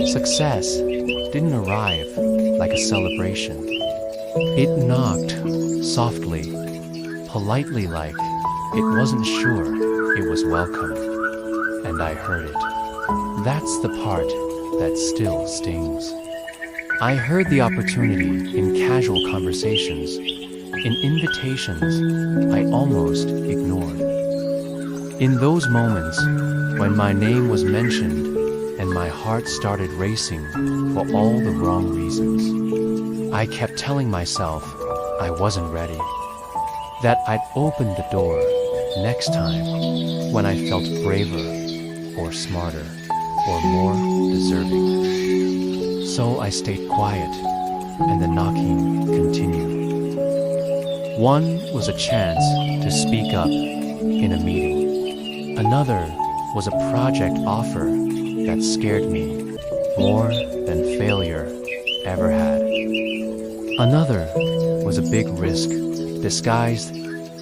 Success didn't arrive like a celebration. It knocked softly, politely, like it wasn't sure it was welcome. And I heard it. That's the part that still stings. I heard the opportunity in casual conversations, in invitations I almost ignored. In those moments when my name was mentioned and my heart started racing for all the wrong reasons, I kept telling myself I wasn't ready, that I'd open the door next time when I felt braver or smarter or more deserving. So I stayed quiet and the knocking continued. One was a chance to speak up in a meeting. Another was a project offer that scared me more than failure ever had. Another was a big risk disguised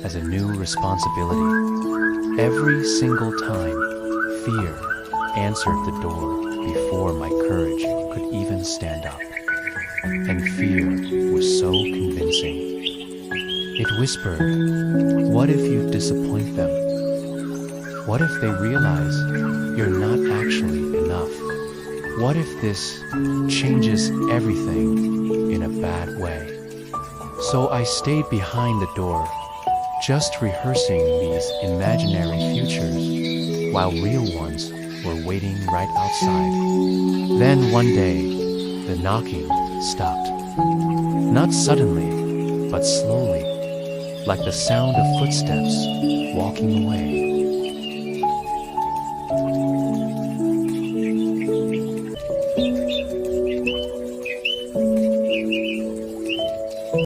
as a new responsibility. Every single time, fear answered the door before my courage could even stand up. And fear was so convincing. It whispered, what if you disappoint them? What if they realize you're not actually enough? What if this changes everything in a bad way? So I stayed behind the door, just rehearsing these imaginary futures while real ones were waiting right outside. Then one day, the knocking stopped. Not suddenly, but slowly, like the sound of footsteps walking away.